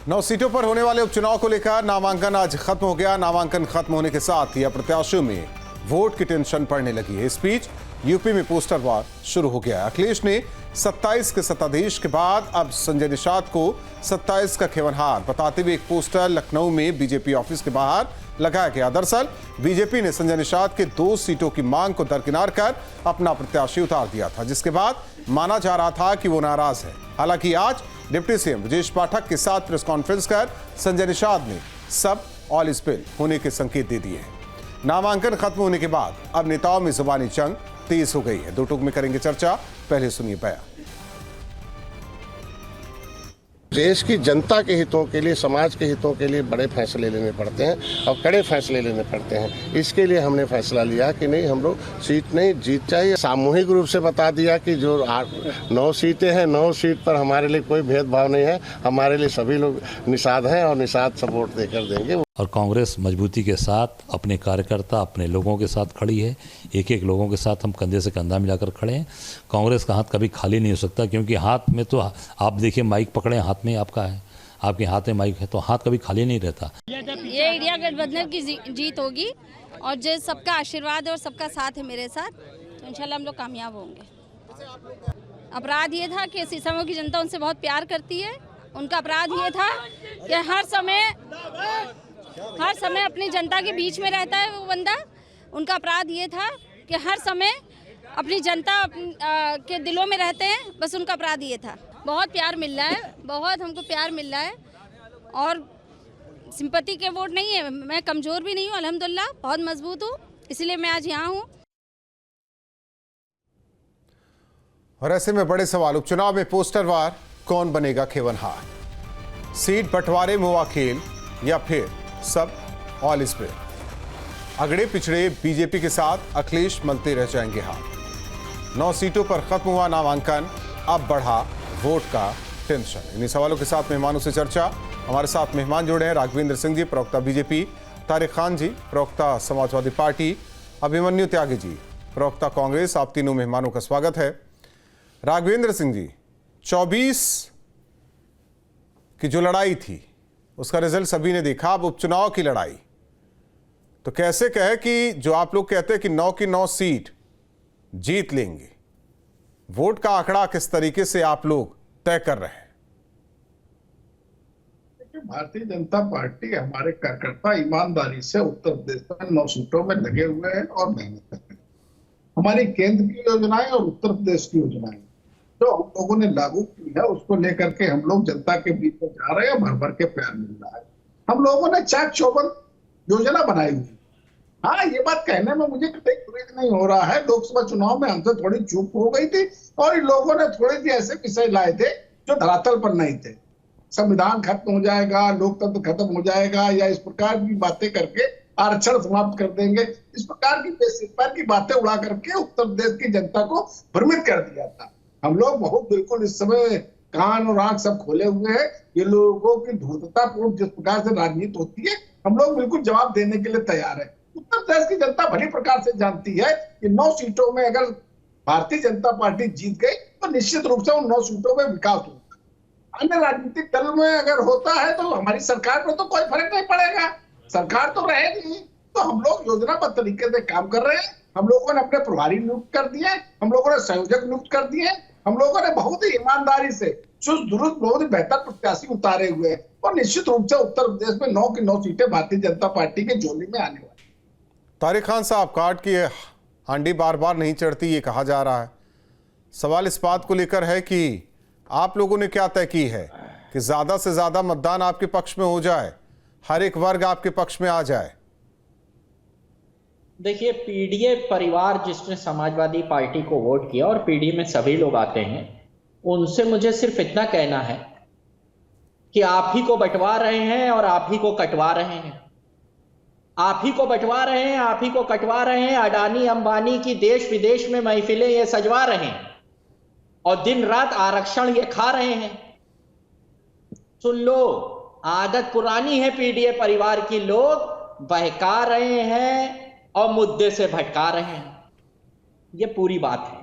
9 सीटों पर होने वाले उपचुनाव को लेकर नामांकन आज खत्म हो गया। नामांकन खत्म होने के साथ ही प्रत्याशियों में वोट की टेंशन पड़ने लगी है। इस बीच यूपी में पोस्टर वार शुरू हो गया है। अखिलेश ने 27 के सत्ताधीश के बाद अब संजय निषाद को 27 का खेवनहार बताते हुए एक पोस्टर लखनऊ में बीजेपी ऑफिस के बाहर लगाया गया। दरअसल बीजेपी ने संजय निषाद के 2 सीटों की मांग को दरकिनार कर अपना प्रत्याशी उतार दिया था, जिसके बाद माना जा रहा था कि वो नाराज है। हालांकि आज डिप्टी सीएम ब्रजेश पाठक के साथ प्रेस कॉन्फ्रेंस कर संजय निषाद ने सब ऑल इज वेल होने के संकेत दे दिए हैं। नामांकन खत्म होने के बाद अब नेताओं में जुबानी जंग तेज हो गई है। दो टूक में करेंगे चर्चा, पहले सुनिए बयान। देश की जनता के हितों के लिए, समाज के हितों के लिए बड़े फैसले लेने पड़ते हैं और कड़े फैसले लेने पड़ते हैं। इसके लिए हमने फैसला लिया कि नहीं, हम लोग सीट नहीं जीत चाहिए। सामूहिक रूप से बता दिया कि जो 9 सीटें हैं, 9 सीट पर हमारे लिए कोई भेदभाव नहीं है। हमारे लिए सभी लोग निषाद हैं और निषाद सपोर्ट देकर देंगे। और कांग्रेस मजबूती के साथ अपने कार्यकर्ता, अपने लोगों के साथ खड़ी है। एक एक लोगों के साथ हम कंधे से कंधा मिलाकर खड़े हैं। कांग्रेस का हाथ कभी खाली नहीं हो सकता, क्योंकि हाथ में तो आप देखिए माइक पकड़े, हाथ में आपका है, आपके हाथ में माइक है, तो हाथ कभी खाली नहीं रहता। ये इंडिया गठबंधन की जीत होगी और जो सबका आशीर्वाद और सबका साथ है मेरे साथ, तो इंशाल्लाह हम लोग कामयाब होंगे। अपराध ये था कि सीसामऊ की जनता उनसे बहुत प्यार करती है। उनका अपराध ये था कि हर समय अपनी जनता के बीच में रहता है वो बंदा। उनका अपराध ये था कि हर समय अपनी जनता के दिलों में रहते हैं, बस उनका अपराध ये था। बहुत प्यार मिल रहा है, बहुत हमको प्यार मिल रहा है और सिंपैथी के वोट नहीं है। मैं कमज़ोर भी नहीं हूँ, अल्हम्दुलिल्लाह बहुत मजबूत हूँ, इसलिए मैं आज यहाँ हूँ। और ऐसे में बड़े सवाल, उपचुनाव में पोस्टर वार, कौन बनेगा खेवनहार? सीट बंटवारे में हुआ खेल या फिर सब ऑल इज वेल? अगड़े पिछड़े बीजेपी के साथ अखिलेश मलते रह जाएंगे हाथ। 9 सीटों पर खत्म हुआ नामांकन, अब बढ़ा वोट का टेंशन। इन्हीं सवालों के साथ मेहमानों से चर्चा। हमारे साथ मेहमान जुड़े हैं राघवेंद्र सिंह जी, प्रवक्ता बीजेपी, तारिक खान जी, प्रवक्ता समाजवादी पार्टी, अभिमन्यु त्यागी जी, प्रवक्ता कांग्रेस। आप तीनों मेहमानों का स्वागत है। राघवेंद्र सिंह जी, 24 की जो लड़ाई थी उसका रिजल्ट सभी ने देखा। अब उपचुनाव की लड़ाई, तो कैसे कहे कि जो आप लोग कहते हैं कि 9 की 9 सीट जीत लेंगे, वोट का आंकड़ा किस तरीके से आप लोग तय कर रहे हैं? भारतीय जनता पार्टी, हमारे कार्यकर्ता ईमानदारी से उत्तर प्रदेश में 9 सीटों में लगे हुए हैं और मेहनत कर रहे हैं। हमारी केंद्र की योजनाएं और उत्तर प्रदेश की योजनाएं जो हम लोगों ने लागू की है, उसको लेकर के हम लोग जनता के बीच में जा रहे हैं। भर भर के प्यार मिल रहा है। हम लोगों ने चाक चौबंद योजना बनाई हुई। हाँ, ये बात कहने में मुझे कहीं खुशी नहीं हो रहा है। लोकसभा चुनाव में हमसे थोड़ी चूक हो गई थी और इन लोगों ने थोड़े से ऐसे विषय लाए थे जो धरातल पर नहीं थे। संविधान खत्म हो जाएगा, लोकतंत्र खत्म हो जाएगा, या इस प्रकार की बातें करके आरक्षण समाप्त कर देंगे, इस प्रकार की बातें उड़ा करके उत्तर प्रदेश की जनता को भ्रमित कर दिया था। हम लोग बहुत बिल्कुल इस समय कान और आंख सब खोले हुए हैं। ये लोगों की धूर्ततापूर्ण जिस प्रकार से राजनीति होती है, हम लोग बिल्कुल जवाब देने के लिए तैयार है। उत्तर प्रदेश की जनता भली प्रकार से जानती है कि 9 सीटों में अगर भारतीय जनता पार्टी जीत गई तो निश्चित रूप से उन 9 सीटों में विकास होगा। अन्य राजनीतिक दल में अगर होता है तो हमारी सरकार पर तो कोई फर्क नहीं पड़ेगा, सरकार तो रहेगी। तो हम लोग योजनाबद्ध तरीके से काम कर रहे हैं। हम लोगों ने अपने प्रभारी नियुक्त कर दिए, हम लोगों ने संयोजक नियुक्त कर दिए, हम लोगों ने बहुत ही ईमानदारी से चुस्त दुरुस्त बहुत ही बेहतर प्रत्याशी उतारे हुए हैं और निश्चित रूप से उत्तर प्रदेश में 9 की 9 सीटें भारतीय जनता पार्टी के झोली में आने वाली। तारिक खान साहब, काट की हांडी बार बार नहीं चढ़ती, ये कहा जा रहा है। सवाल इस बात को लेकर है कि आप लोगों ने क्या तय की है कि ज्यादा से ज्यादा मतदान आपके पक्ष में हो जाए, हर एक वर्ग आपके पक्ष में आ जाए? देखिए, पीडीए परिवार जिसने समाजवादी पार्टी को वोट किया और पीडीए में सभी लोग आते हैं, उनसे मुझे सिर्फ इतना कहना है कि आप ही को बंटवा रहे हैं और आप ही को कटवा रहे हैं। आप ही को बंटवा रहे हैं, आप ही को कटवा रहे हैं। अडानी अंबानी की देश विदेश में महफिलें ये सजवा रहे हैं और दिन रात आरक्षण ये खा रहे हैं। सुन लो, आदत पुरानी है पीडीए परिवार की, लोग बहका रहे हैं और मुद्दे से भटका रहे हैं। ये पूरी बात है।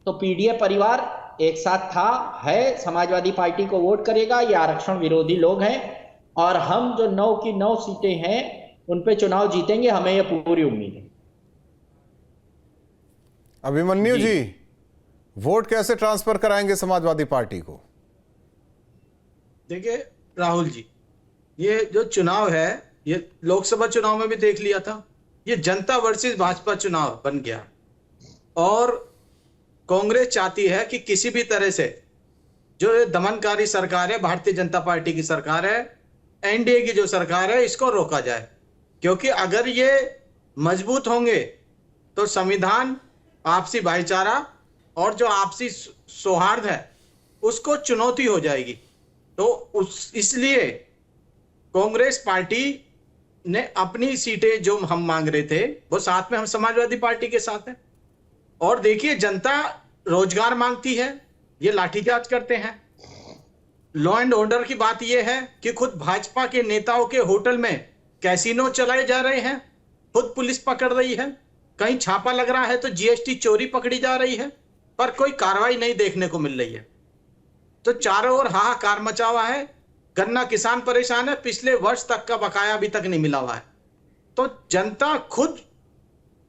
तो पीडीए परिवार एक साथ था, है, समाजवादी पार्टी को वोट करेगा। ये आरक्षण विरोधी लोग हैं और हम जो 9 की 9 सीटें हैं उन पे चुनाव जीतेंगे, हमें ये पूरी उम्मीद है। अभिमन्यु जी, वोट कैसे ट्रांसफर कराएंगे समाजवादी पार्टी को? देखिए राहुल जी, ये जो चुनाव है ये लोकसभा चुनाव में भी देख लिया था, ये जनता वर्सेस भाजपा चुनाव बन गया और कांग्रेस चाहती है कि किसी भी तरह से जो ये दमनकारी सरकार है, भारतीय जनता पार्टी की सरकार है, एनडीए की जो सरकार है, इसको रोका जाए। क्योंकि अगर ये मजबूत होंगे तो संविधान, आपसी भाईचारा और जो आपसी सौहार्द है उसको चुनौती हो जाएगी। तो इसलिए कांग्रेस पार्टी ने अपनी सीटें जो हम मांग रहे थे वो साथ में हम समाजवादी पार्टी के साथ हैं। और देखिए, जनता रोजगार मांगती है, ये लाठीचार्ज करते हैं। लॉ एंड ऑर्डर की बात यह है कि खुद भाजपा के नेताओं के होटल में कैसीनो चलाए जा रहे हैं, खुद पुलिस पकड़ रही है। कहीं छापा लग रहा है तो जीएसटी चोरी पकड़ी जा रही है, पर कोई कार्रवाई नहीं देखने को मिल रही है। तो चारों ओर हाहाकार मचा हुआ है। गन्ना किसान परेशान है, पिछले वर्ष तक का बकाया अभी तक नहीं मिला हुआ है। तो जनता खुद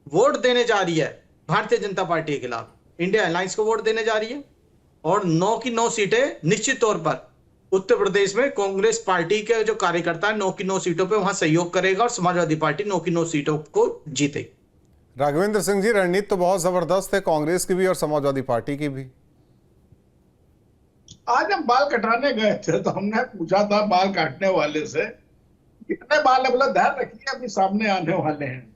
वोट देने जा रही है भारतीय जनता पार्टी के खिलाफ, इंडिया अलायंस को वोट देने जा रही है। और 9 की 9 सीटें निश्चित तौर पर उत्तर प्रदेश में कांग्रेस पार्टी के जो कार्यकर्ता है 9 की 9 सीटों पे वहां सहयोग करेगा और समाजवादी पार्टी 9 की 9 सीटों को जीतेगी। राघवेंद्र सिंह जी, रणनीति तो बहुत जबरदस्त है कांग्रेस की भी और समाजवादी पार्टी की भी। आज हम बाल कटाने गए थे तो हमने पूछा था बाल काटने वाले से कितने बाल है, बोला ध्यान रखिए अभी सामने आने वाले हैं।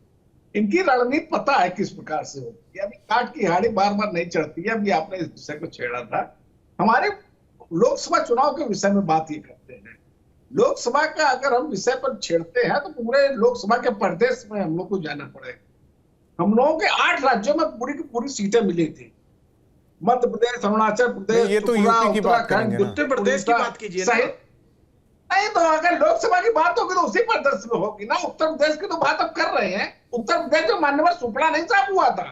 इनकी रणनीति पता है किस प्रकार से होती है। अभी काट की हाड़ी बार बार नहीं चढ़ती है। अभी आपने इस विषय को छेड़ा था। हमारे लोकसभा चुनाव के विषय में बात ये करते हैं। लोकसभा का अगर हम विषय पर छेड़ते हैं तो पूरे लोकसभा के प्रदेश में हम लोग को जाना पड़ेगा। हम लोगों के 8 राज्यों में पूरी की पूरी सीटें मिली थी। मध्य प्रदेश, अरुणाचल प्रदेश, ये तो यूपी की बात करेंगे ना। उत्तर प्रदेश की बात कीजिए ना। नहीं तो अगर लोकसभा की बात होगी तो उसी प्रदेश में होगी ना। उत्तर प्रदेश की तो बात अब कर रहे हैं। उत्तर प्रदेश में मान्यवर सुपड़ा नहीं साफ हुआ था।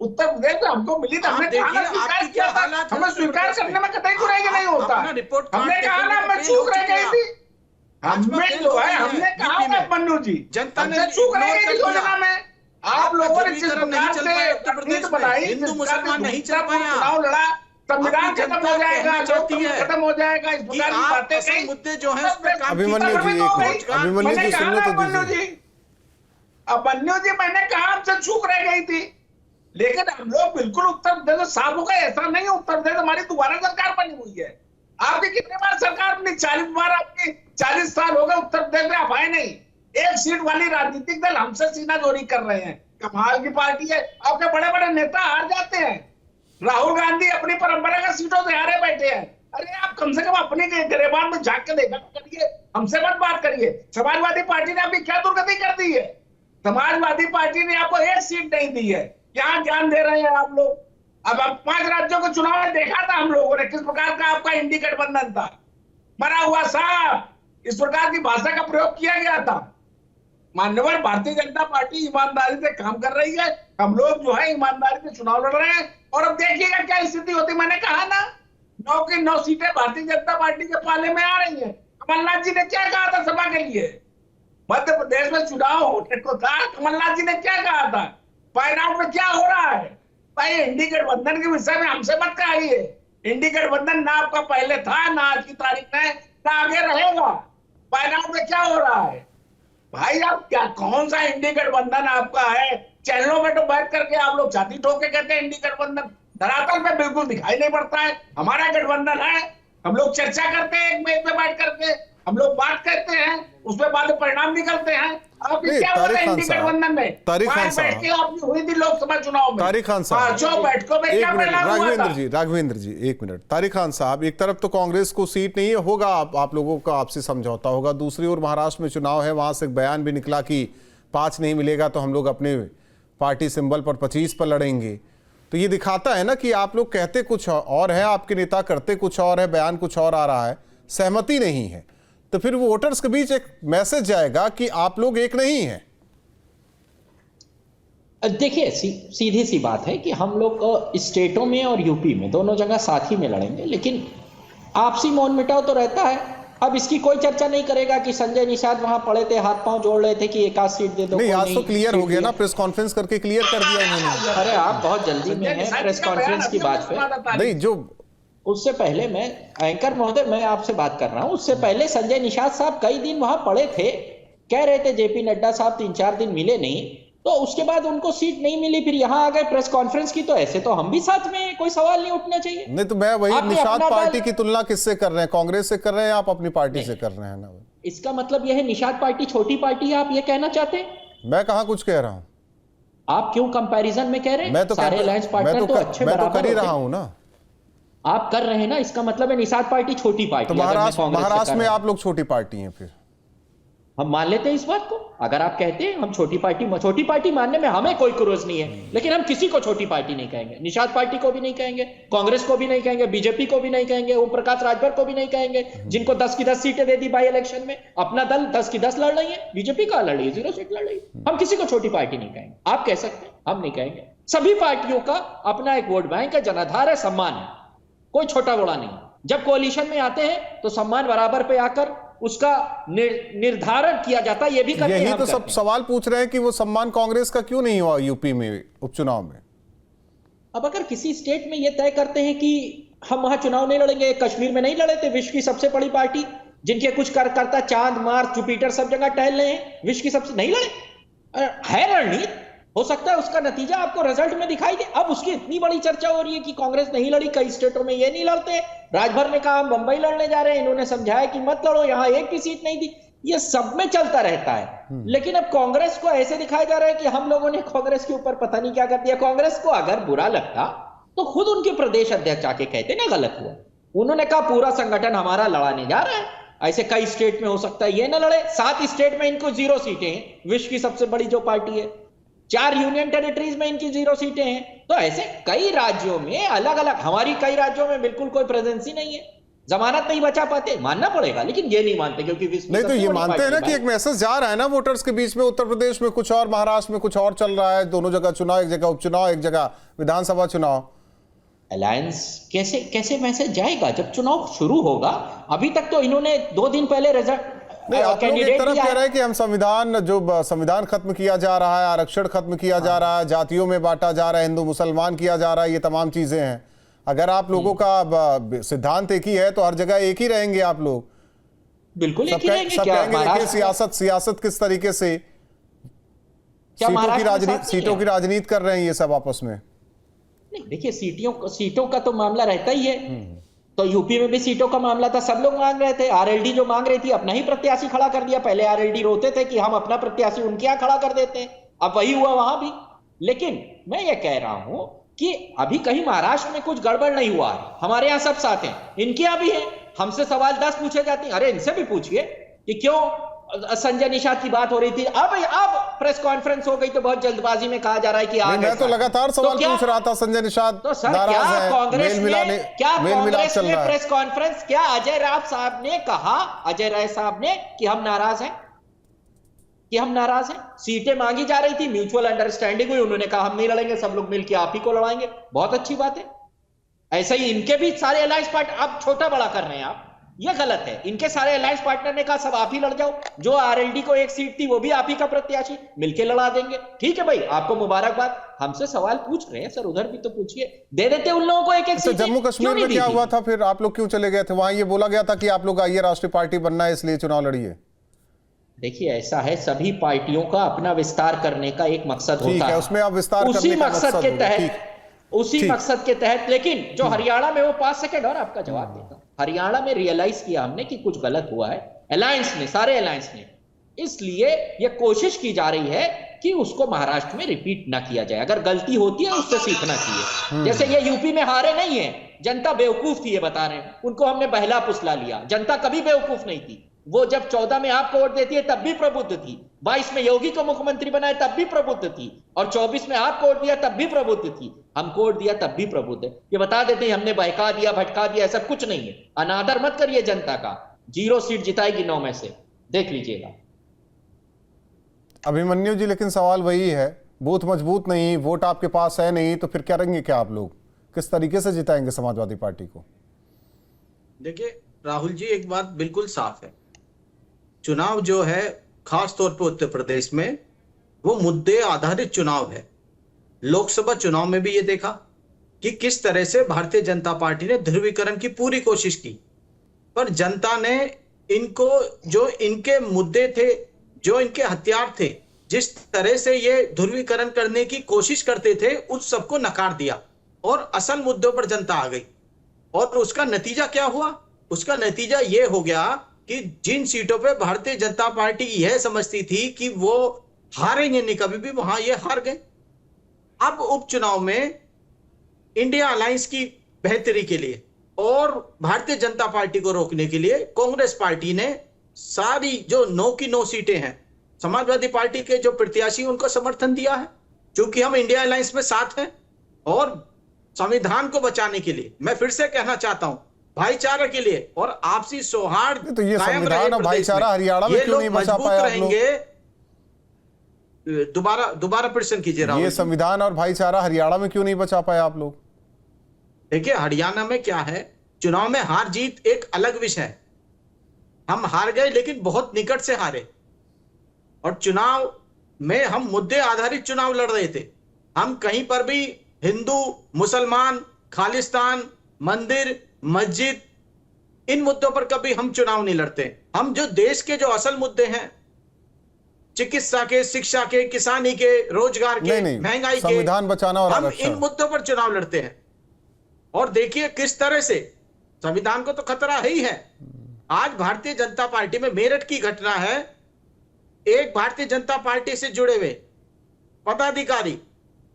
उत्तर प्रदेश में हमको मिली तो हमने स्वीकार किया था। हमें स्वीकार करने में कतई गुरेज नहीं होता। हमने कहा ना, मैं चूक रह गई थी। हमें जो है हमने कहा ना मन्नू जी, जनता ने चूक रह गई योजना में। आप लोगों ने जिस प्रकार से उत्तर प्रदेश बनाई, हिंदू मुसलमान नहीं चल पाया, चुनाव लड़ा, संविधान खत्म हो जाएगा, लोकतंत्र खत्म हो जाएगा, इस प्रकार की बातें कही। मुद्दे जो है उस पे काम अभिमन्यु जी, अभिमन्यु जी सुनने तो दीजिए। अभिमन्यु जी, मैंने कहा हमसे चूक रह गई थी, लेकिन हम लोग बिल्कुल उत्तर प्रदेश साफ हो गए ऐसा नहीं है। उत्तर प्रदेश हमारी दोबारा सरकार बनी हुई है। आपकी कितनी बार सरकार बनी? 40 बार। आपकी 40 साल हो गए उत्तर प्रदेश में, आप आए नहीं। 1 सीट वाली राजनीतिक दल हमसे सीनाजोरी कर रहे हैं। कमाल की पार्टी है। आपके बड़े बड़े नेता हार जाते हैं। राहुल गांधी अपनी परंपरागत सीटों से हारे बैठे हैं। अरे आप कम से कम अपनी गिरेबान में झांक के देखा करिए, हमसे मत बात करिए। समाजवादी पार्टी ने आपकी क्या दुर्गति कर दी है? समाजवादी पार्टी ने आपको 1 सीट नहीं दी है। क्या ज्ञान दे रहे हैं आप लोग? अब 5 राज्यों के चुनाव में देखा था हम लोगों ने किस प्रकार का आपका इंडी गठबंधन था। मरा हुआ सांप, इस प्रकार की भाषा का प्रयोग किया गया था। मान्यवर भारतीय जनता पार्टी ईमानदारी से काम कर रही है। हम लोग जो है ईमानदारी से चुनाव लड़ रहे हैं। और अब देखिएगा क्या स्थिति होती। मैंने कहा ना, 9 की 9 सीटें भारतीय जनता पार्टी के पाले में आ रही हैं। कमलनाथ जी ने क्या कहा था सभा के लिए? मध्य प्रदेश में चुनाव होने को था, कमलनाथ जी ने क्या कहा था? फाइन आउट में क्या हो रहा है? भाई इंडी गठबंधन के विषय में हमसे मत कहिए। इंडी गठबंधन ना आपका पहले था, ना आज की तारीख में, ना आगे रहेगा। फाइन आउट में क्या हो रहा है? भाई आप क्या, कौन सा इंडी गठबंधन आपका है? चैनलों में तो बैठ करके आप लोग छाती ठोक के कहते हैं इंडी गठबंधन, धरातल पे बिल्कुल दिखाई नहीं पड़ता है। हमारा गठबंधन है। हम लोग चर्चा करते हैं एक मेज पे बैठ करके, हम लोग बात करते हैं, उसमें बाद परिणाम निकलते हैं। आपकी क्या हो रहा है इंडी गठबंधन में? तारिक खान साहब, बैठके आपकी हुई थी लोकसभा चुनाव में। तारिक खान साहब, जो बैठकों में क्या परिणाम हुआ था? राघवेंद्र जी 1 मिनट। तारिक खान साहब, एक तरफ तो कांग्रेस को सीट नहीं है, होगा आप लोगों का आपसी समझौता होगा। दूसरी ओर महाराष्ट्र में चुनाव है, वहां से एक बयान भी निकला कि 5 नहीं मिलेगा तो हम लोग अपने पार्टी सिंबल पर 25 पर लड़ेंगे। तो ये दिखाता है ना कि आप लोग कहते कुछ और है, आपके नेता करते कुछ और है, बयान कुछ और आ रहा है, सहमति नहीं है। तो फिर वो वोटर्स के बीच एक मैसेज जाएगा कि आप लोग एक नहीं हैं। देखिए सीधी सी बात है कि हम लोग स्टेटों में और यूपी में दोनों जगह साथ ही में लड़ेंगे, लेकिन आपसी मौन मिटाव तो रहता है। अब इसकी कोई चर्चा नहीं करेगा कि संजय निषाद वहां पड़े थे, हाथ पांव जोड़ रहे थे कि एक आध सीट दे दो। नहीं, आज तो क्लियर हो गया ना, प्रेस कॉन्फ्रेंस करके क्लियर कर दिया इन्होंने। अरे आप बहुत जल्दी में हैं प्रेस कॉन्फ्रेंस की बात पे। नहीं, जो उससे पहले मैं एंकर महोदय मैं आपसे बात कर रहा हूं, उससे पहले संजय निषाद साहब कई दिन वहां पड़े थे, कह रहे थे जेपी नड्डा साहब 3-4 दिन मिले नहीं, तो उसके बाद उनको सीट नहीं मिली, फिर यहां आ गए प्रेस कॉन्फ्रेंस की। तो ऐसे तो हम भी साथ में, कोई सवाल नहीं उठना चाहिए। नहीं, तो मैं वही आपने निषाद अपना पार्टी की तुलना किससे कर रहे हैं? कांग्रेस से कर रहे हैं, आप अपनी पार्टी से कर रहे हैं ना? इसका मतलब यह है निषाद पार्टी छोटी पार्टी है, आप ये कहना चाहते हैं? मैं कहां कुछ कह रहा हूं। आप क्यों कंपैरिजन में कह रहे हैं? मैं तो सारे अलायंस पार्टनर तो अच्छे मैं तो बराबर कर ही होते रहा हैं। हूं ना। आप कर रहे हैं ना, इसका मतलब है निषाद पार्टी छोटी पार्टी। तो महाराष्ट्र में आप लोग छोटी पार्टी हैं, फिर हम मान लेते हैं इस बात को। अगर आप कहते हैं हम छोटी पार्टी मानने में हमें कोई क्रोध नहीं है, लेकिन हम किसी को छोटी पार्टी नहीं कहेंगे। निषाद पार्टी को भी नहीं कहेंगे, कांग्रेस को भी नहीं कहेंगे, बीजेपी को भी नहीं कहेंगे, ओम प्रकाश राजभर को भी नहीं कहेंगे, जिनको 10 की 10 सीटें दे दी बाई इलेक्शन में। अपना दल 10 की 10 लड़ रही है, बीजेपी का लड़ रही है 0 सीट लड़ रही है। हम किसी को छोटी पार्टी नहीं कहेंगे। आप कह सकते हैं, हम नहीं कहेंगे। सभी पार्टियों का अपना एक वोट बैंक है, जनाधार है, सम्मान है, कोई छोटा बड़ा नहीं। जब कोalition में आते हैं तो सम्मान बराबर पे आकर उसका निर्धारण किया जाता है। ये भी करते हैं। यही तो सब सवाल पूछ रहे हैं कि वो सम्मान कांग्रेस का क्यों नहीं हुआ यूपी में उपचुनाव में। अब अगर किसी स्टेट में ये तय करते हैं कि हम वहां चुनाव नहीं लड़ेंगे, कश्मीर में नहीं लड़े थे, विश्व की सबसे बड़ी पार्टी जिनके कुछ करता चांद मार्स जुपिटर सब जगह टहल रहे हैं, विश्व की सबसे नहीं लड़े है रणनीति। हो सकता है उसका नतीजा आपको रिजल्ट में दिखाई दे। अब उसकी इतनी बड़ी चर्चा हो रही है कि कांग्रेस नहीं लड़ी, कई स्टेटों में ये नहीं लड़ते। राजभर ने कहा हम बंबई लड़ने जा रहे हैं, इन्होंने समझाया कि मत लड़ो, यहां एक भी सीट नहीं दी। ये सब में चलता रहता है। लेकिन अब कांग्रेस को ऐसे दिखाया जा रहा है कि हम लोगों ने कांग्रेस के ऊपर पता नहीं क्या कर दिया। कांग्रेस को अगर बुरा लगता तो खुद उनके प्रदेश अध्यक्ष आके कहते ना गलत हुआ। उन्होंने कहा पूरा संगठन हमारा लड़ाने जा रहा है। ऐसे कई स्टेट में हो सकता है ये ना लड़े। 7 स्टेट में इनको 0 सीटें हैं, विश्व की सबसे बड़ी जो पार्टी है। 4 यूनियन टेरिटरीज में इनकी 0 सीटें हैं। तो ऐसे कई राज्यों में अलग अलग, हमारी कई राज्यों में बिल्कुल कोई प्रेजेंस ही नहीं है, जमानत नहीं बचा पाते। मानना पड़ेगा, लेकिन ये नहीं मानते क्योंकि नहीं, तो ये मानते हैं ना कि एक मैसेज जा रहा है ना वोटर्स के बीच में। उत्तर प्रदेश में कुछ और, महाराष्ट्र में कुछ और चल रहा है। दोनों जगह चुनाव, एक जगह उपचुनाव, एक जगह विधानसभा चुनाव। अलायंस कैसे मैसेज जाएगा जब चुनाव शुरू होगा? अभी तक तो इन्होंने 2 दिन पहले रिजल्ट नहीं, आप लोग एक तरफ कह रहे हैं कि हम संविधान खत्म किया जा रहा है, आरक्षण खत्म किया जा रहा है, जातियों में बांटा जा रहा है, हिंदू मुसलमान किया जा रहा है, ये तमाम चीजें हैं। अगर आप लोगों का सिद्धांत एक ही है तो हर जगह एक ही रहेंगे आप लोग। बिल्कुल एक ही रहेंगे। सब कहेंगे देखिए सियासत किस तरीके से सीटों की राजनीति कर रहे हैं ये सब आपस में। नहीं, देखिए सीटों का तो मामला रहता ही है। तो यूपी में भी सीटों का मामला था, सब लोग मांग रहे थे। आरएलडी जो मांग रही थी अपना ही प्रत्याशी खड़ा कर दिया। पहले आरएलडी रोते थे कि हम अपना प्रत्याशी उनके यहां खड़ा कर देते हैं, अब वही हुआ वहां भी। लेकिन मैं ये कह रहा हूं कि अभी कहीं महाराष्ट्र में कुछ गड़बड़ नहीं हुआ है। हमारे यहां सब साथ हैं, इनके यहां भी है। हमसे सवाल 10 पूछे जाते हैं, अरे इनसे भी पूछिए कि क्यों संजय निषाद की बात हो रही थी, अब प्रेस कॉन्फ्रेंस हो गई तो बहुत जल्दबाजी में कहा जा रहा है कि मैं तो लगातार सवाल पूछ रहा था। संजय निषाद तो सर क्या कांग्रेस ने प्रेस कॉन्फ्रेंस, क्या अजय राय साहब ने कहा, अजय राय साहब ने कि हम नाराज हैं, सीटें मांगी जा रही थी, म्यूचुअल अंडरस्टैंडिंग हुई, उन्होंने कहा हम नहीं लड़ेंगे, सब लोग मिलकर आप ही को लड़ाएंगे। बहुत अच्छी बात है। ऐसा ही इनके भी सारे अलायंस पार्टनर अब छोटा बड़ा कर रहे हैं आप, ये गलत है। इनके सारे अलायंस पार्टनर ने कहा सब आप ही लड़ जाओ, जो आरएलडी को 1 सीट थी वो भी आप ही का प्रत्याशी, मिलके लड़ा देंगे। ठीक है भाई, आपको मुबारकबाद। हमसे सवाल पूछ रहे हैं सर, उधर भी तो पूछिए, दे देते उन लोगों को 1-1 सीट। जम्मू कश्मीर में क्या हुआ था फिर? आप लोग क्यों चले गए थे वहां? ये बोला गया था कि आप लोग आइए राष्ट्रीय पार्टी बनना है इसलिए चुनाव लड़िए। देखिए ऐसा है, सभी पार्टियों का अपना विस्तार करने का एक मकसद होता है, उसमें आप विस्तार उसी मकसद के तहत। लेकिन जो हरियाणा में, वो 5 सेकंड और आपका जवाब देता हूं। हरियाणा में रियलाइज किया हमने कि कुछ गलत हुआ है, अलायंस ने, सारे अलायंस ने, इसलिए यह कोशिश की जा रही है कि उसको महाराष्ट्र में रिपीट ना किया जाए। अगर गलती होती है उससे सीखना चाहिए। जैसे ये यूपी में हारे नहीं है, जनता बेवकूफ थी, ये बता रहे हैं, उनको हमने बहला फुसला लिया। जनता कभी बेवकूफ नहीं थी। वो जब 14 में आपको वोट देती है तब भी प्रबुद्ध थी, 22 में योगी को मुख्यमंत्री बनाए तब भी प्रबुद्ध थी, और 24 में आपको वोट दिया तब भी प्रबुद्ध थी। हमको वोट दिया तब भी प्रबुद्ध है। ये बता देते हैं हमने बहका दिया, भटका दिया, ऐसा कुछ नहीं है। अनादर मत करिए जनता का। 0 सीट जिताएगी 9 में से, देख लीजिएगा। अभिमन्यु जी, लेकिन सवाल वही है, बूथ मजबूत नहीं, वोट आपके पास है नहीं, तो फिर करेंगे क्या आप लोग? किस तरीके से जिताएंगे समाजवादी पार्टी को? देखिए राहुल जी, एक बात बिल्कुल साफ है, चुनाव जो है खास तौर पर उत्तर प्रदेश में वो मुद्दे आधारित चुनाव है। लोकसभा चुनाव में भी ये देखा कि किस तरह से भारतीय जनता पार्टी ने ध्रुवीकरण की पूरी कोशिश की, पर जनता ने इनको, जो इनके मुद्दे थे, जो इनके हथियार थे, जिस तरह से ये ध्रुवीकरण करने की कोशिश करते थे, उस सबको नकार दिया और असल मुद्दों पर जनता आ गई। और उसका नतीजा क्या हुआ? उसका नतीजा ये हो गया कि जिन सीटों पे भारतीय जनता पार्टी यह समझती थी कि वो हारेंगे नहीं कभी भी, वहां ये हार गए। अब उपचुनाव में इंडिया अलायंस की बेहतरी के लिए और भारतीय जनता पार्टी को रोकने के लिए कांग्रेस पार्टी ने सारी जो 9 की 9 सीटें हैं, समाजवादी पार्टी के जो प्रत्याशी उनको समर्थन दिया है, क्योंकि हम इंडिया अलायंस में साथ हैं। और संविधान को बचाने के लिए मैं फिर से कहना चाहता हूं, भाईचारा के लिए और आपसी सौहार्द तो ये कायम संविधान रहे और प्रदेश भाईचारा हरियाणा में ये क्यों नहीं लोग बचा मजबूत पाए आप लोग? रहेंगे। दोबारा प्रश्न कीजिए राहुल ये जी। संविधान और भाईचारा हरियाणा में क्यों नहीं बचा पाए आप लोग? देखिए हरियाणा में क्या है, चुनाव में हार जीत एक अलग विषय है। हम हार गए लेकिन बहुत निकट से हारे, और चुनाव में हम मुद्दे आधारित चुनाव लड़ रहे थे। हम कहीं पर भी हिंदू, मुसलमान, खालिस्तान, मंदिर, मस्जिद, इन मुद्दों पर कभी हम चुनाव नहीं लड़ते। हम जो देश के जो असल मुद्दे हैं, चिकित्सा के, शिक्षा के, किसानी के, रोजगार के, महंगाई के, संविधान बचाना और हम आरक्षण, इन मुद्दों पर चुनाव लड़ते हैं। और देखिए किस तरह से संविधान को तो खतरा ही है। आज भारतीय जनता पार्टी में मेरठ की घटना है, एक भारतीय जनता पार्टी से जुड़े हुए पदाधिकारी,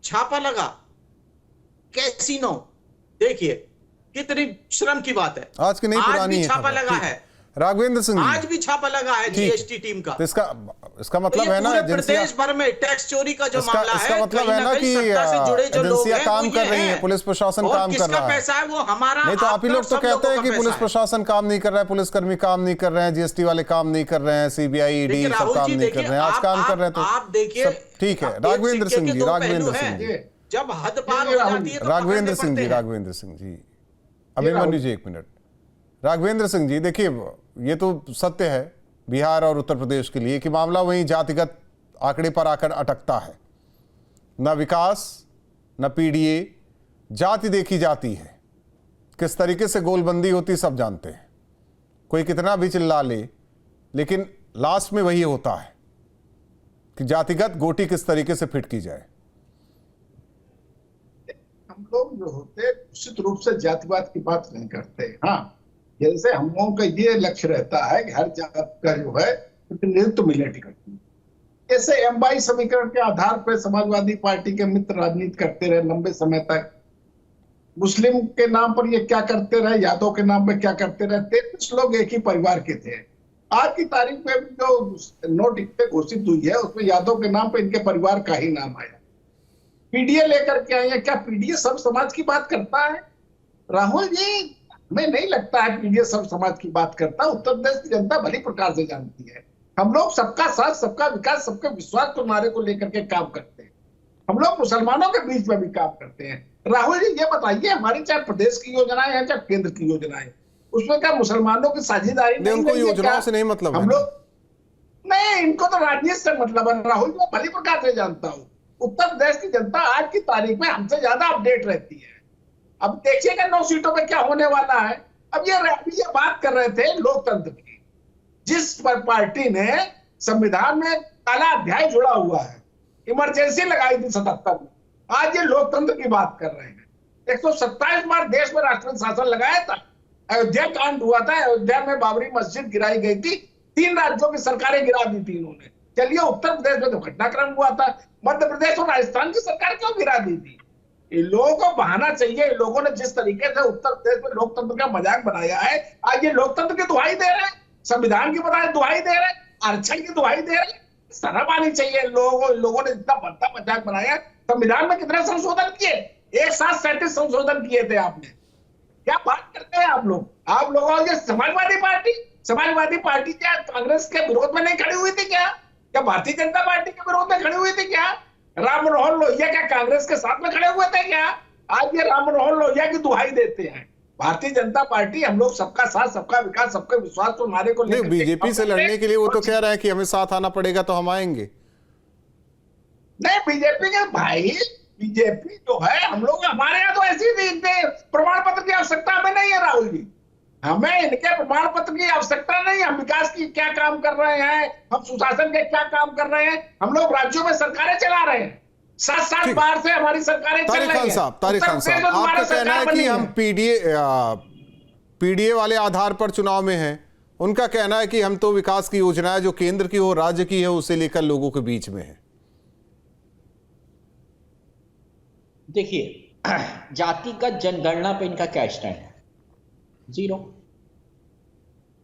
छापा लगा, कैसीनो, देखिए कितनी शर्म की बात है। आज की नहीं आज पुरानी भी है छापा खबर। लगा ठीक। है, राघवेंद्र सिंह जी, आज भी छापा लगा है जीएसटी टीम का। तो इसका मतलब ये है ना, पूरे एजेंसियां प्रदेश भर में टैक्स चोरी का जो मामला इसका है, मतलब कहीं है ना कहीं कि सत्ता से जुड़े जो लोग एजेंसियां हैं, काम वो कर ये रही हैं, हैं। पुलिस प्रशासन और काम कर किसका रहा है। पैसा है वो हमारा, नहीं तो आप ही लोग तो सब कहते लोगों हैं का कि पैसा पुलिस है। प्रशासन काम नहीं कर रहा है, पुलिसकर्मी काम नहीं कर रहे हैं, जीएसटी वाले काम नहीं कर रहे हैं, सीबीआई, ईडी देखिए सब राहुल काम जी, नहीं कर देखिए, रहे हैं। आज काम कर रहे हैं तो आप देखिए, सब ठीक है। अब एक राघवेंद्र सिक्के सिंह के जी, दो राघवेंद्र पहलू सिंह जी, हैं। जब हद पार हो जाती है तो राघवेंद्र पकड़ने सिंह जी, पड़ते हैं। राघवेंद्र सिंह जी, अभिमन्यु जी, एक मिनट। राघवेंद्र सिंह जी, देखिए ये तो सत्य है बिहार और उत्तर प्रदेश के लिए कि मामला वहीं जातिगत आंकड़े पर आकर अटकता है। न विकास न पीडीए, जाति देखी जाती है। किस तरीके से गोलबंदी होती सब जानते हैं। कोई कितना भी चिल्ला ले, लेकिन लास्ट में वही होता है कि जातिगत गोटी किस तरीके से फिट की जाए। हम लोग जो होते हैं निश्चित रूप से जातिवाद की बात नहीं करते। हाँ, जैसे हम लोगों का ये लक्ष्य रहता है कि हर जात का जो है प्रतिनिधित्व मिले टिकट में। ऐसे एमवाई समीकरण के आधार पर समाजवादी पार्टी के मित्र राजनीति करते रहे लंबे समय तक। मुस्लिम के नाम पर ये क्या करते रहे, यादव के नाम पर क्या करते रहे। 33 लोग एक ही परिवार के थे। आज की तारीख में जो नोट घोषित हुई है उसमें यादव के नाम पर इनके परिवार का ही नाम आया। पीडीए लेकर के आए हैं। क्या पीडीए सब समाज की बात करता है? राहुल जी, हमें नहीं लगता है पीडीए सब समाज की बात करता। उत्तर प्रदेश की जनता भली प्रकार से जानती है। हम लोग सबका साथ, सबका विकास, सबके विश्वास को नारे को लेकर के काम करते हैं। हम लोग मुसलमानों के बीच में भी काम करते हैं। राहुल जी, ये बताइए, हमारी चाहे प्रदेश की योजनाएं हैं चाहे केंद्र की योजनाएं, उसमें क्या मुसलमानों की साझेदारी नहीं? उनको योजनाओं से नहीं मतलब हम लोग नहीं, इनको तो राजनीति से मतलब है। राहुल जी, भली प्रकार से जानता हूँ उत्तर प्रदेश की जनता आज की तारीख में हमसे ज्यादा अपडेट रहती है। अब देखिएगा 9 सीटों पे क्या होने वाला है। अब ये बात कर रहे थे लोकतंत्र की, जिस पर पार्टी ने संविधान में काला अध्याय जुड़ा हुआ है, इमरजेंसी लगाई थी 77 में, आज ये लोकतंत्र की बात कर रहे हैं। 127 बार देश में राष्ट्रपति शासन लगाया था। अयोध्या कांड हुआ था, अयोध्या में बाबरी मस्जिद गिराई गई थी, 3 राज्यों की सरकारें गिरा दी थी इन्होंने। चलिए, उत्तर प्रदेश में तो घटनाक्रम हुआ था, मध्य प्रदेश और राजस्थान की सरकार क्यों गिरा दी थी? इन लोगों को बहाना चाहिए। इन लोगों ने जिस तरीके से उत्तर प्रदेश में लोकतंत्र का मजाक बनाया है, आज ये लोकतंत्र की दुहाई दे रहे हैं, संविधान की दुहाई दे रहे हैं, आरक्षण की दुहाई दे रहे हैं। शर्म आनी चाहिए इन लोगों ने इतना बड़ा मजाक बनाया। संविधान में कितने संशोधन किए? एक साथ 37 संशोधन किए थे आपने। क्या बात करते हैं आप लोग? आप लोगों की समाजवादी पार्टी क्या कांग्रेस के विरोध में नहीं खड़ी हुई थी क्या? क्या भारतीय जनता पार्टी के विरोध में खड़ी हुई थी क्या? राम मनोहर लोहिया क्या कांग्रेस के साथ में खड़े हुए थे क्या? आज ये राम मनोहर लोहिया की दुहाई देते हैं। भारतीय जनता पार्टी, हम लोग सबका साथ, सबका विकास, सबका विश्वास को नारे को नहीं, लेकर बीजेपी से लड़ने के लिए वो तो कह रहे हैं कि हमें साथ आना पड़ेगा तो हम आएंगे। नहीं, बीजेपी के भाई, बीजेपी जो है, हम लोग हमारे यहाँ तो ऐसी प्रमाण पत्र की आवश्यकता हमें नहीं है राहुल जी। हमें इनके प्रमाण पत्र की आवश्यकता नहीं। हम विकास की क्या काम कर रहे हैं, हम सुशासन के क्या काम कर रहे हैं, हम लोग राज्यों में सरकारें चला रहे हैं। 7 बार से हमारी सरकारें चल रही हैं। तारिक खान साहब, आपका कहना है कि हम पीडीए वाले आधार पर चुनाव में हैं। उनका कहना है कि हम तो विकास की योजनाएं जो केंद्र की हो, राज्य की है, उसे लेकर लोगों के बीच में है। देखिए, जातिगत जनगणना पे इनका क्या स्टैंड है? 0।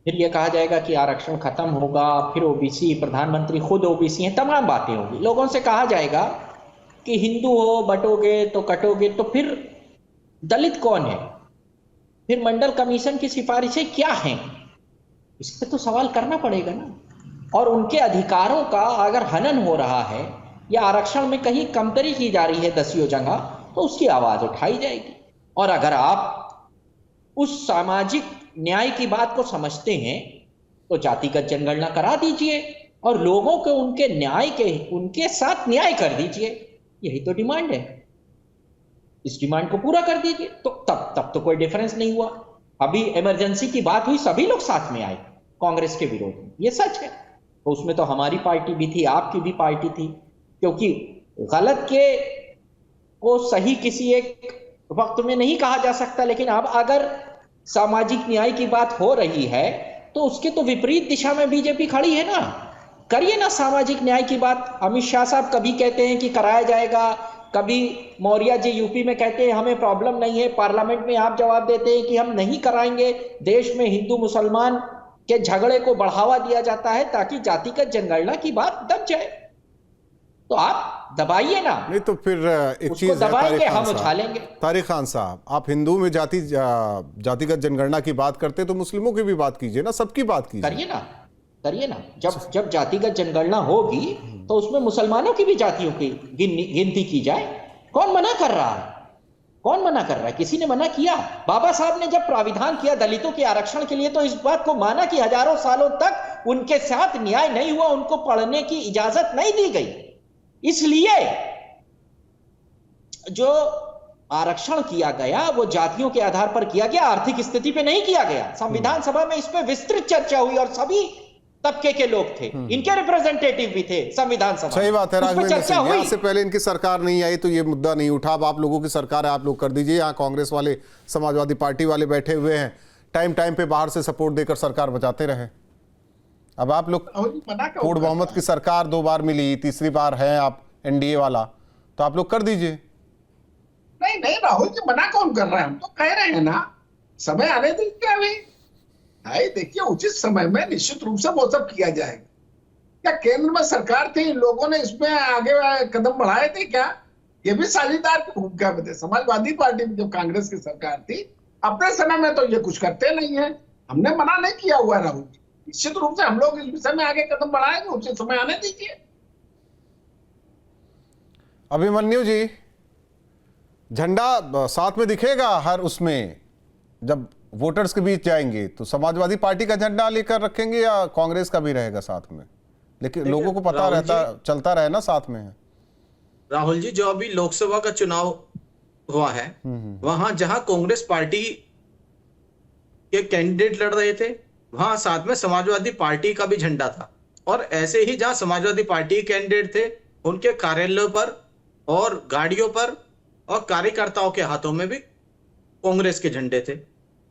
फिर ये कहा जाएगा कि आरक्षण खत्म होगा, फिर ओबीसी, प्रधानमंत्री खुद ओबीसी हैं, तमाम बातें होगी। लोगों से कहा जाएगा कि हिंदू हो, बटोगे तो कटोगे, तो फिर दलित कौन है? फिर मंडल कमीशन की सिफारिशें क्या हैं? इस पे तो सवाल करना पड़ेगा ना। और उनके अधिकारों का अगर हनन हो रहा है या आरक्षण में कहीं कमतरी की जा रही है 10 जगह, तो उसकी आवाज उठाई जाएगी। और अगर आप उस सामाजिक न्याय की बात को समझते हैं तो जातिगत जनगणना करा दीजिए और लोगों को उनके साथ न्याय कर दीजिए। यही तो डिमांड है। इस डिमांड को पूरा कर दीजिए तो तब तो कोई डिफरेंस नहीं हुआ। अभी इमरजेंसी की बात हुई, सभी लोग साथ में आए कांग्रेस के विरोध में, ये सच है। तो उसमें तो हमारी पार्टी भी थी, आपकी भी पार्टी थी, क्योंकि गलत को सही किसी एक वक्त में नहीं कहा जा सकता। लेकिन अब अगर सामाजिक न्याय की बात हो रही है तो उसके तो विपरीत दिशा में बीजेपी खड़ी है ना। करिए ना सामाजिक न्याय की बात। अमित शाह साहब कभी कहते हैं कि कराया जाएगा, कभी मौर्य जी यूपी में कहते हैं हमें प्रॉब्लम नहीं है, पार्लियामेंट में आप जवाब देते हैं कि हम नहीं कराएंगे। देश में हिंदू मुसलमान के झगड़े को बढ़ावा दिया जाता है ताकि जातिगत जनगणना की बात दब जाए। तो आप दबाइए ना। नहीं तो फिर एक चीज है तारिक खान साहब, आप हिंदू में जातिगत जनगणना की बात करते तो मुस्लिमों की भी बात कीजिए ना, सबकी बात कीजिए। करिए ना। जब जातिगत जनगणना होगी तो उसमें मुसलमानों की भी जातियों की गिनती की जाए। कौन मना कर रहा है? कौन मना कर रहा है? किसी ने मना किया? बाबा साहब ने जब प्राविधान किया दलितों के आरक्षण के लिए तो इस बात को माना कि हजारों सालों तक उनके साथ न्याय नहीं हुआ, उनको पढ़ने की इजाजत नहीं दी गई। इसलिए जो आरक्षण किया गया वो जातियों के आधार पर किया गया, आर्थिक स्थिति पे नहीं किया गया। संविधान सभा में इस पे विस्तृत चर्चा हुई और सभी तबके के लोग थे, इनके रिप्रेजेंटेटिव भी थे संविधान सभा। सही बात है राघवेंद्र सिंह, यहाँ से पहले इनकी सरकार नहीं आई तो ये मुद्दा नहीं उठा। अब आप लोगों की सरकार है, आप लोग कर दीजिए। यहाँ कांग्रेस वाले, समाजवादी पार्टी वाले बैठे हुए हैं, टाइम पे बाहर से सपोर्ट देकर सरकार बचाते रहे। अब आप लोग पूर्ण बहुमत की सरकार 2 बार मिली, तीसरी बार है आप एनडीए वाला, तो आप लोग कर दीजिए। नहीं राहुल जी, मना कौन कर रहा है? हम तो कह रहे हैं ना, समय आने दीजिए। अभी देखिए, उचित समय में निश्चित रूप से वो सब किया जाएगा। क्या केंद्र में सरकार थी, लोगों ने इसमें आगे कदम बढ़ाए थे क्या? ये भी साझेदार की भूमिका में थे। समाजवादी पार्टी में जब कांग्रेस की सरकार थी, अपने समय में तो ये कुछ करते नहीं है। हमने मना नहीं किया हुआ राहुल जी, निश्चित रूप से हम लोग इस विषय में आगे कदम बढ़ाएंगे, उचित समय आने दीजिए। अभिमन्यु जी, झंडा साथ में दिखेगा हर उसमें, जब वोटर्स के बीच जाएंगे तो समाजवादी पार्टी का झंडा लेकर रखेंगे या कांग्रेस का भी रहेगा साथ में? लेकिन लोगों को पता रहता, चलता रहे ना साथ में। राहुल जी, जो अभी लोकसभा का चुनाव हुआ है वहां जहां कांग्रेस पार्टी के कैंडिडेट लड़ रहे थे वहां साथ में समाजवादी पार्टी का भी झंडा था। और ऐसे ही जहां समाजवादी पार्टी के कैंडिडेट थे उनके कार्यालयों पर और गाड़ियों पर और कार्यकर्ताओं के हाथों में भी कांग्रेस के झंडे थे।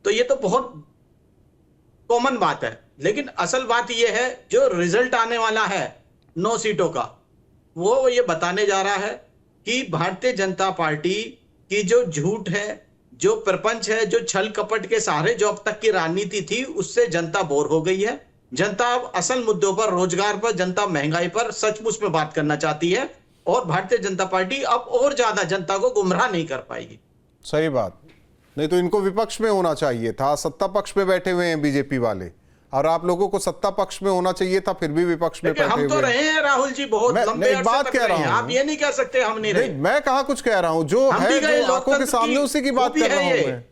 तो ये तो बहुत कॉमन बात है। लेकिन असल बात ये है, जो रिजल्ट आने वाला है 9 सीटों का, वो ये बताने जा रहा है कि भारतीय जनता पार्टी की जो झूठ है, जो प्रपंच है, जो छल कपट के सहारे जो अब तक की राजनीति थी, उससे जनता बोर हो गई है। जनता अब असल मुद्दों पर, रोजगार पर, जनता महंगाई पर सचमुच में बात करना चाहती है और भारतीय जनता पार्टी अब और ज्यादा जनता को गुमराह नहीं कर पाएगी। सही बात। नहीं तो इनको विपक्ष में होना चाहिए था, सत्ता पक्ष पे बैठे हुए हैं बीजेपी वाले। और आप लोगों को सत्ता पक्ष में होना चाहिए था, फिर भी विपक्ष में बैठे हुए। हम तो रहे हैं राहुल जी, बहुत लंबे एक बात कह रहा हूं, आप ये नहीं कह सकते हम नहीं रहे। मैं कहां कुछ कह रहा हूं, जो है जो आंखों के सामने उसी की बात कर रहा हूं मैं।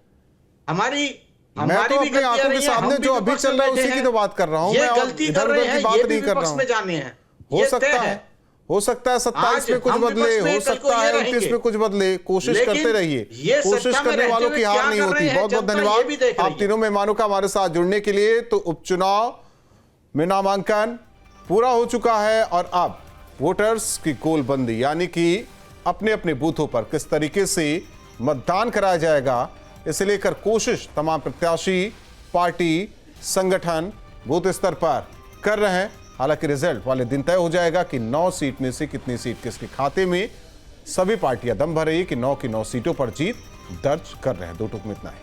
हमारी तो अपनी आंखों के सामने जो अभी चल रहा है उसी की तो बात कर रहा हूं मैं, गलती कर रहे हैं, बात ये नहीं कर रहा हूं। में जाने हैं, हो सकता है 27 में कुछ बदले, हो सकता है 29 में कुछ बदले, कोशिश करते रहिए। कोशिश करने वालों की हार नहीं होती। बहुत बहुत धन्यवाद आप तीनों मेहमानों का हमारे साथ जुड़ने के लिए। तो उपचुनाव में नामांकन पूरा हो चुका है और अब वोटर्स की गोलबंदी, यानी कि अपने अपने बूथों पर किस तरीके से मतदान कराया जाएगा, इसे लेकर कोशिश तमाम प्रत्याशी, पार्टी, संगठन बूथ स्तर पर कर रहे हैं। हालांकि रिजल्ट वाले दिन तय हो जाएगा कि 9 सीट में से कितनी सीट किसके खाते में। सभी पार्टियां दम भर रही है कि 9 की 9 सीटों पर जीत दर्ज कर रहे हैं। 2 टूक में इतना ही।